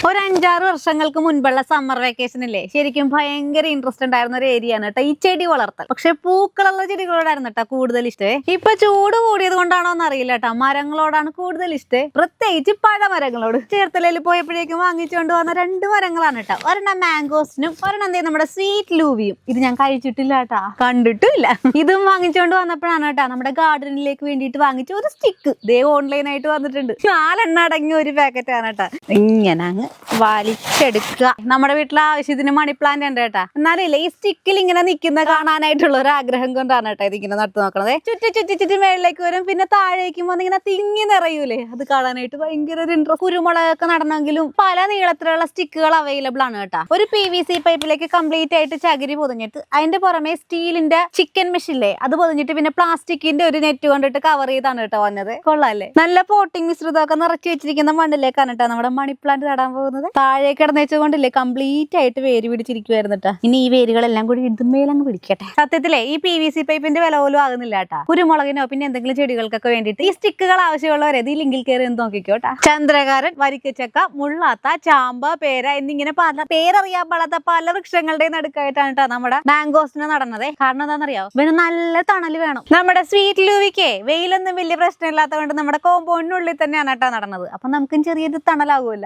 ഒരു 5-6 വർഷങ്ങൾക്ക് മുൻപുള്ള സമ്മർ വെക്കേഷൻ ഇല്ലേ, ശരിക്കും ഭയങ്കര ഇൻട്രസ്റ്റ് ഉണ്ടായിരുന്ന ഒരു ഏരിയ ആണ് കേട്ടോ ഈ ചെടി വളർത്തൽ. പക്ഷെ പൂക്കളുള്ള ചെടികളോടായിരുന്നു കേട്ടോ കൂടുതൽ ഇഷ്ടേ. ഇപ്പൊ ചൂട് കൂടിയത് കൊണ്ടാണോ എന്ന് അറിയില്ല കേട്ടോ, മരങ്ങളോടാണ് കൂടുതൽ ഇഷ്ടേ, പ്രത്യേകിച്ച് പഴമരങ്ങളോട്. ചേർത്തലയിൽ പോയപ്പോഴേക്കും വാങ്ങിച്ചുകൊണ്ട് വന്ന 2 മരങ്ങളാണ് കേട്ടോ. ഒരെണ്ണം മാംഗോസിനും ഒരെണ്ണം നമ്മുടെ സ്വീറ്റ് ലൂവിയും. ഇത് ഞാൻ കഴിച്ചിട്ടില്ല കേട്ടാ, കണ്ടിട്ടില്ല. ഇതും വാങ്ങിച്ചുകൊണ്ട് വന്നപ്പോഴാണ് കേട്ടോ നമ്മുടെ ഗാർഡനിലേക്ക് വേണ്ടിയിട്ട് വാങ്ങിച്ച ഒരു സ്റ്റിക്ക് ദേ ഓൺലൈനായിട്ട് വന്നിട്ടുണ്ട്. 4 എണ്ണം അടങ്ങിയ ഒരു പാക്കറ്റ് ആണ് കേട്ടോ. ഇങ്ങനെ അങ്ങ് വലിച്ചെടുക്കുക. നമ്മുടെ വീട്ടിലെ ആവശ്യത്തിന് മണി പ്ലാന്റ് ഉണ്ട് കേട്ടാ. എന്നാലില്ല ഈ സ്റ്റിക്കിൽ ഇങ്ങനെ നിൽക്കുന്ന കാണാനായിട്ടുള്ള ഒരു ആഗ്രഹം കൊണ്ടാണ് കേട്ടോ ഇതിങ്ങനെ നട്ടു നോക്കണത്. ചുറ്റി മേളിലേക്ക് വരും, പിന്നെ താഴേക്കും വന്ന് ഇങ്ങനെ തിങ്ങി നിറയൂലേ, അത് കാണാനായിട്ട് ഭയങ്കര ഒരു ഇൻട്രസ്റ്റ്. കുരുമുളകൊക്കെ നടണമെങ്കിലും പല നീളത്തിലുള്ള സ്റ്റിക്കുകൾ അവൈലബിൾ ആണ് കേട്ടോ. ഒരു PVC പൈപ്പിലേക്ക് കംപ്ലീറ്റ് ആയിട്ട് ചകിരി പൊതിഞ്ഞിട്ട് അതിന്റെ പുറമെ സ്റ്റീലിന്റെ ചിക്കൻ മെഷില്ലേ അത് പൊതിഞ്ഞിട്ട് പിന്നെ പ്ലാസ്റ്റിക്കിന്റെ ഒരു നെറ്റ് കൊണ്ടിട്ട് കവർ ചെയ്താണ് കേട്ടോ വന്നത്. കൊള്ളാല്ലേ? നല്ല പോട്ടിംഗ് മിശ്രിതമൊക്കെ നിറച്ച് വെച്ചിരിക്കുന്ന മണ്ണിലേക്കാണ് കേട്ടോ നമ്മുടെ മണി പ്ലാന്റ് നടാൻ പോകുന്നത്. താഴെ കിടന്നുകൊണ്ടില്ലേ കംപ്ലീറ്റ് ആയിട്ട് വേര് പിടിച്ചിരിക്കുവായിരുന്നു കേട്ടോ. ഇനി ഈ വേരുകളെല്ലാം കൂടി ഇതുമേലങ്ങ് പിടിക്കട്ടെ. സത്യത്തിലേ ഈ PVC പൈപ്പിന്റെ വില പോലും ആകുന്നില്ല കേട്ടാ. കുരുമുളകിനോ പിന്നെ എന്തെങ്കിലും ചെടികൾക്കൊക്കെ വേണ്ടിയിട്ട് ഈ സ്റ്റിക്കുകൾ ആവശ്യമുള്ളവരെ ഈ ലിങ്കിൽ കയറി എന്ന് നോക്കിക്കോട്ടാ. ചന്ദ്രകാരൻ, വരിക്കച്ചക്ക, മുള്ളാത്ത, ചാമ്പ, പേര എന്നിങ്ങനെ പല പേരറിയാൻ പാടാത്ത പല വൃക്ഷങ്ങളുടെ നടുക്കായിട്ടാണ് കേട്ടോ നമ്മുടെ മാംഗോസിനെ നടന്നത്. കാരണം എന്താണെന്നറിയോ, ഇവന് നല്ല തണല് വേണം. നമ്മുടെ സ്വീറ്റ് ലൂവിക്കേ വെയിലൊന്നും വലിയ പ്രശ്നമില്ലാത്തതുകൊണ്ട് നമ്മുടെ കോമ്പൗണ്ടിനുള്ളിൽ തന്നെയാണ് കേട്ടോ നടന്നത്. അപ്പൊ നമുക്കും ചെറിയൊരു തണലാകുമല്ലോ.